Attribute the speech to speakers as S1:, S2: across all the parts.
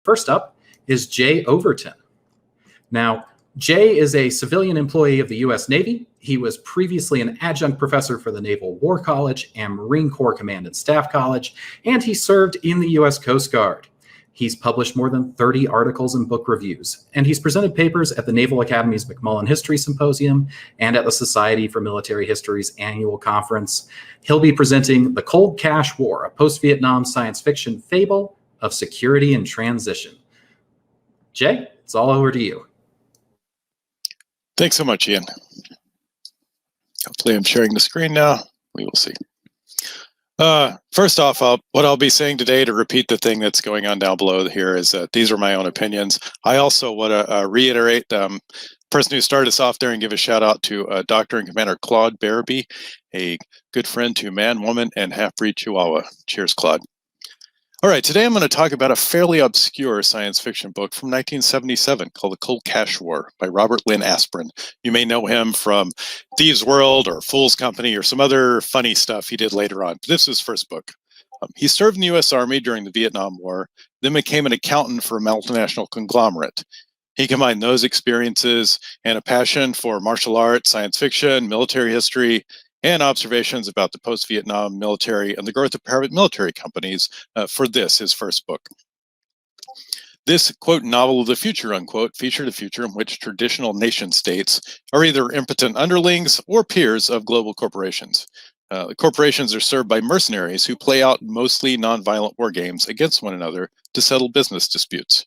S1: First up is Jay Overton. Now, Jay is a civilian employee of the U.S. Navy. He was previously an adjunct professor for the Naval War College and Marine Corps Command and Staff College, and he served in the U.S. Coast Guard. He's published more than 30 articles and book reviews, and he's presented papers at the Naval Academy's McMullen History Symposium and at the Society for Military History's annual conference. He'll be presenting The Cold Cash War, a post-Vietnam science fiction fable of security and transition. Jay, it's all over to you.
S2: Thanks so much, Ian. Hopefully I'm sharing the screen now. We will see. First off, what I'll be saying today, to repeat the thing that's going on down below here, is that these are my own opinions. I also want to reiterate the person who started us off there and give a shout out to Dr. and Commander Claude Barabee, a good friend to man, woman, and half-breed Chihuahua. Cheers, Claude. All right, today I'm going to talk about a fairly obscure science fiction book from 1977 called The Cold Cash War by Robert Lynn Asprin. You may know him from Thieves' World or Fool's Company or some other funny stuff he did later on. But this is his first book. He served in the U.S. Army during the Vietnam War, then became an accountant for a multinational conglomerate. He combined those experiences and a passion for martial arts, science fiction, military history, and observations about the post-Vietnam military and the growth of private military companies for this, his first book. This, quote, novel of the future, unquote, featured a future in which traditional nation states are either impotent underlings or peers of global corporations. The corporations are served by mercenaries who play out mostly nonviolent war games against one another to settle business disputes.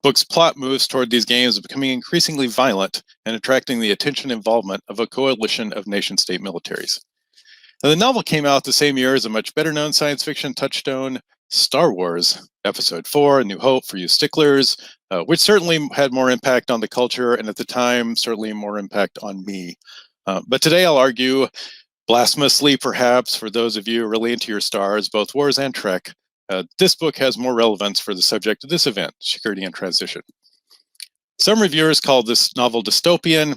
S2: Book's plot moves toward these games of becoming increasingly violent and attracting the attention and involvement of a coalition of nation-state militaries. Now, the novel came out the same year as a much better-known science fiction touchstone, Star Wars, Episode 4, A New Hope for you sticklers, which certainly had more impact on the culture and at the time certainly more impact on me. But today I'll argue, blasphemously perhaps for those of you really into your stars, both Wars and Trek, this book has more relevance for the subject of this event, security and transition. Some reviewers call this novel dystopian.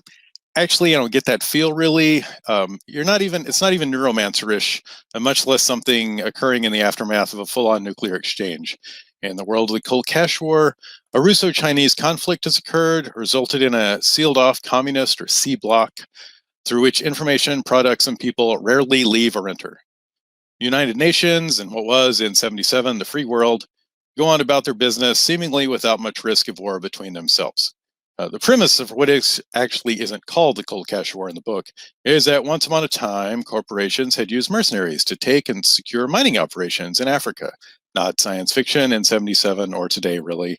S2: Actually, I don't get that feel really. It's not even neuromancer-ish, much less something occurring in the aftermath of a full-on nuclear exchange. In the world of the Cold Cash War, a Russo-Chinese conflict has occurred, resulted in a sealed-off communist or C bloc, through which information, products, and people rarely leave or enter. United Nations and what was in 77 the free world go on about their business seemingly without much risk of war between themselves. The premise of what actually isn't called the Cold Cash War in the book is that once upon a time corporations had used mercenaries to take and secure mining operations in Africa, not science fiction in 77 or today really.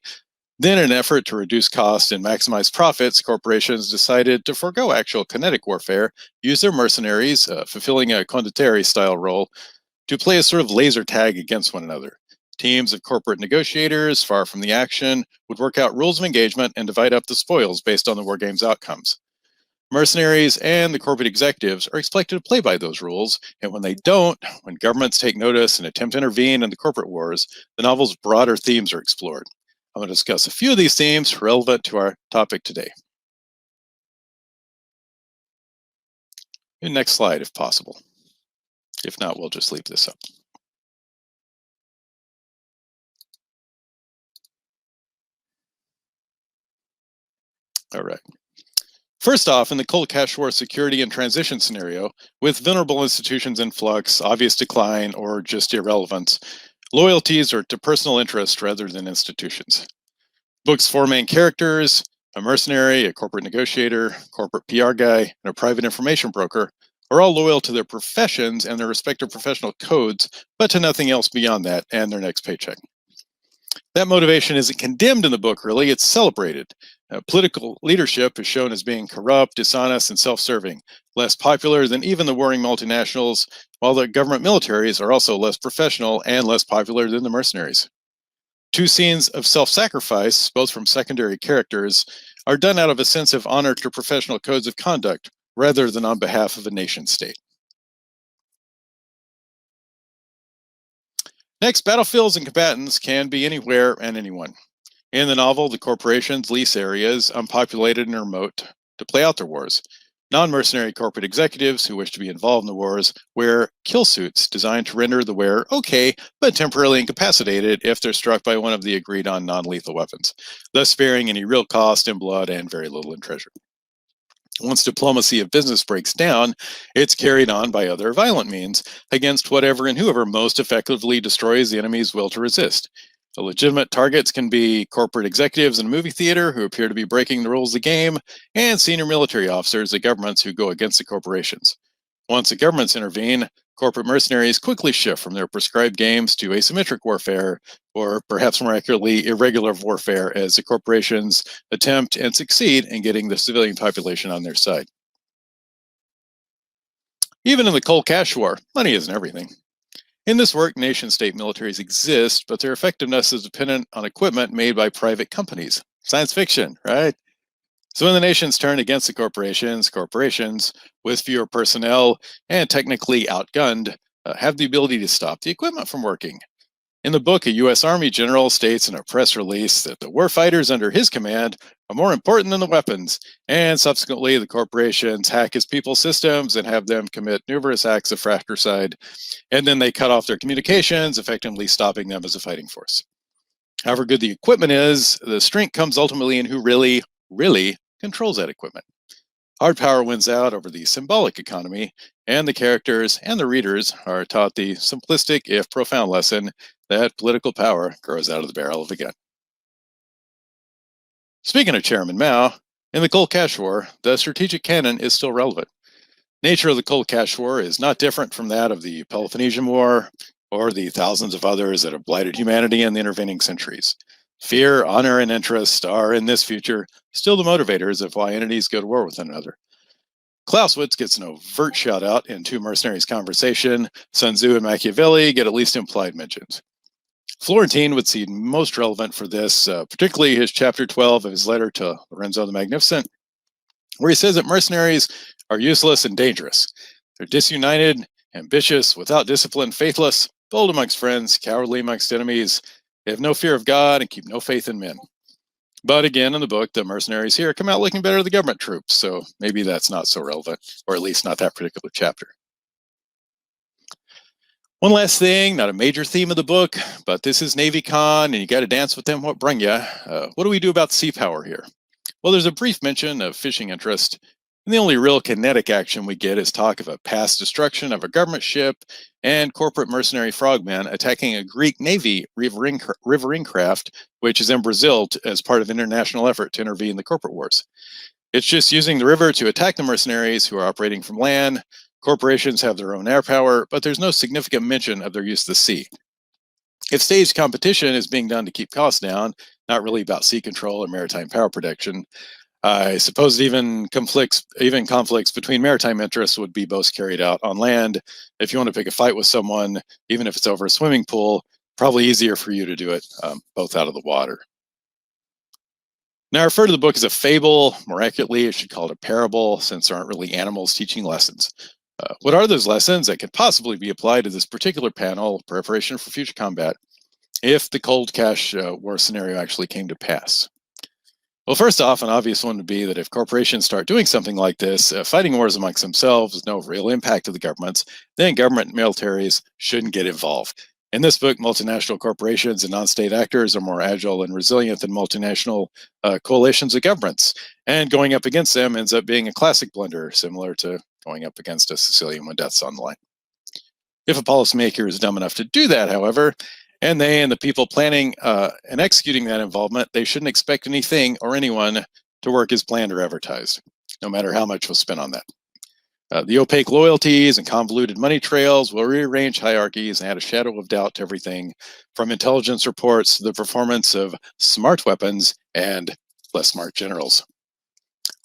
S2: Then in an effort to reduce costs and maximize profits, corporations decided to forego actual kinetic warfare, use their mercenaries, fulfilling a condottieri-style role, to play a sort of laser tag against one another. Teams of corporate negotiators, far from the action, would work out rules of engagement and divide up the spoils based on the war game's outcomes. Mercenaries and the corporate executives are expected to play by those rules, and when they don't, when governments take notice and attempt to intervene in the corporate wars, the novel's broader themes are explored. I'm going to discuss a few of these themes relevant to our topic today. Next slide, if possible. If not, we'll just leave this up. All right. First off, in the Cold Cash War security and transition scenario, with vulnerable institutions in flux, obvious decline, or just irrelevance, loyalties are to personal interest rather than institutions. Book's four main characters, a mercenary, a corporate negotiator, corporate PR guy, and a private information broker, are all loyal to their professions and their respective professional codes, but to nothing else beyond that and their next paycheck. That motivation isn't condemned in the book, really, it's celebrated. Political leadership is shown as being corrupt, dishonest, and self-serving, less popular than even the warring multinationals, while the government militaries are also less professional and less popular than the mercenaries. Two scenes of self-sacrifice, both from secondary characters, are done out of a sense of honor to professional codes of conduct, rather than on behalf of a nation state. Next, battlefields and combatants can be anywhere and anyone. In the novel, the corporations lease areas, unpopulated and remote, to play out their wars. Non-mercenary corporate executives who wish to be involved in the wars wear kill suits designed to render the wearer okay, but temporarily incapacitated if they're struck by one of the agreed-on non-lethal weapons, thus sparing any real cost in blood and very little in treasure. Once diplomacy of business breaks down, it's carried on by other violent means against whatever and whoever most effectively destroys the enemy's will to resist. The legitimate targets can be corporate executives in a movie theater who appear to be breaking the rules of the game, and senior military officers at governments who go against the corporations. Once the governments intervene, corporate mercenaries quickly shift from their prescribed games to asymmetric warfare, or perhaps more accurately, irregular warfare, as the corporations attempt and succeed in getting the civilian population on their side. Even in the cold cash war, money isn't everything. In this work, nation-state militaries exist, but their effectiveness is dependent on equipment made by private companies. Science fiction, right? So when the nations turn against the corporations, with fewer personnel and technically outgunned, have the ability to stop the equipment from working. In the book, a U.S. Army general states in a press release that the warfighters under his command are more important than the weapons, and subsequently the corporations hack his people's systems and have them commit numerous acts of fratricide, and then they cut off their communications, effectively stopping them as a fighting force. However good the equipment is, the strength comes ultimately in who really controls that equipment. Hard power wins out over the symbolic economy, and the characters and the readers are taught the simplistic, if profound, lesson that political power grows out of the barrel of a gun. Speaking of Chairman Mao, in the Cold Cash War, the strategic canon is still relevant. Nature of the Cold Cash War is not different from that of the Peloponnesian War or the thousands of others that have blighted humanity in the intervening centuries. Fear, honor, and interest are, in this future, still the motivators of why entities go to war with one another. Clausewitz gets an overt shout-out in Two Mercenaries' conversation. Sun Tzu and Machiavelli get at least implied mentions. Florentine would seem most relevant for this, particularly his chapter 12 of his letter to Lorenzo the Magnificent, where he says that mercenaries are useless and dangerous. They're disunited, ambitious, without discipline, faithless, bold amongst friends, cowardly amongst enemies. They have no fear of God and keep no faith in men. But again, in the book, the mercenaries here come out looking better than the government troops, so maybe that's not so relevant, or at least not that particular chapter. One last thing, not a major theme of the book, but this is NavyCon, and you got to dance with them what brung you. What do we do about sea power here? Well, there's a brief mention of fishing interest, and the only real kinetic action we get is talk of a past destruction of a government ship and corporate mercenary frogmen attacking a Greek Navy riverine craft, which is in Brazil as part of an international effort to intervene in the corporate wars. It's just using the river to attack the mercenaries who are operating from land. Corporations have their own air power, but there's no significant mention of their use of the sea. If staged competition is being done to keep costs down, not really about sea control or maritime power protection, I suppose even conflicts between maritime interests would be both carried out on land. If you want to pick a fight with someone, even if it's over a swimming pool, probably easier for you to do it both out of the water. Now, I refer to the book as a fable. More accurately, I should call it a parable, since there aren't really animals teaching lessons. What are those lessons that could possibly be applied to this particular panel, preparation for future combat, if the cold cash war scenario actually came to pass? Well, first off, an obvious one would be that if corporations start doing something like this, fighting wars amongst themselves with no real impact to the governments, then government militaries shouldn't get involved. In this book, multinational corporations and non-state actors are more agile and resilient than multinational coalitions of governments, and going up against them ends up being a classic blunder, similar to going up against a Sicilian when death's on the line. If a policymaker is dumb enough to do that, however, and they and the people planning and executing that involvement, they shouldn't expect anything or anyone to work as planned or advertised, no matter how much was spent on that. The opaque loyalties and convoluted money trails will rearrange hierarchies and add a shadow of doubt to everything from intelligence reports to the performance of smart weapons and less smart generals.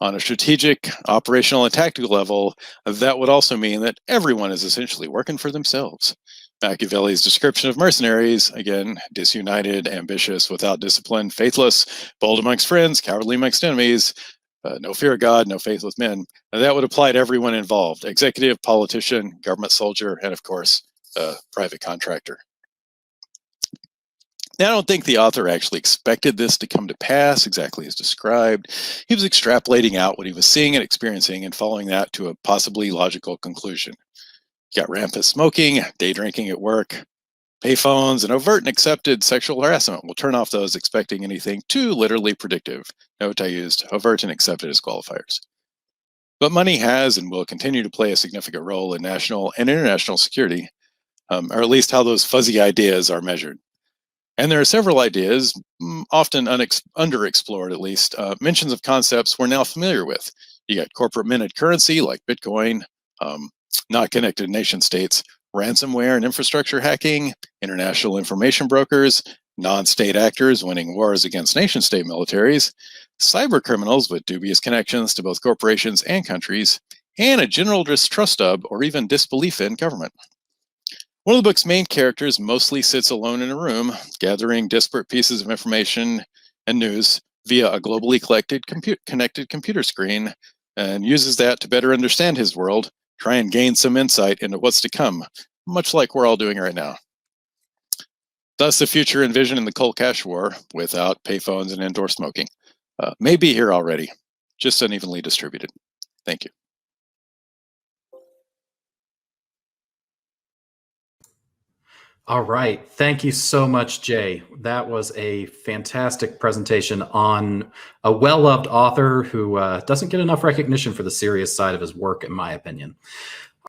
S2: On a strategic, operational, and tactical level, that would also mean that everyone is essentially working for themselves. Machiavelli's description of mercenaries, again, disunited, ambitious, without discipline, faithless, bold amongst friends, cowardly amongst enemies, no fear of God, no faith with men. And that would apply to everyone involved: executive, politician, government soldier, and of course, private contractor. Now, I don't think the author actually expected this to come to pass exactly as described. He was extrapolating out what he was seeing and experiencing and following that to a possibly logical conclusion. You got rampant smoking, day drinking at work, payphones, and overt and accepted sexual harassment. We'll turn off those expecting anything too literally predictive. Note I used overt and accepted as qualifiers. But money has and will continue to play a significant role in national and international security, or at least how those fuzzy ideas are measured. And there are several ideas, often underexplored at least, mentions of concepts we're now familiar with. You got corporate minted currency like Bitcoin, not connected nation states, ransomware and infrastructure hacking, international information brokers, non-state actors winning wars against nation-state militaries, cyber criminals with dubious connections to both corporations and countries, and a general distrust of or even disbelief in government. One of the book's main characters mostly sits alone in a room, gathering disparate pieces of information and news via a globally connected computer screen, and uses that to better understand his world, try and gain some insight into what's to come, much like we're all doing right now. Thus, the future envisioned in the cold cash war, without payphones and indoor smoking, may be here already, just unevenly distributed. Thank you.
S1: All right. Thank you so much, Jay. That was a fantastic presentation on a well-loved author who doesn't get enough recognition for the serious side of his work, in my opinion.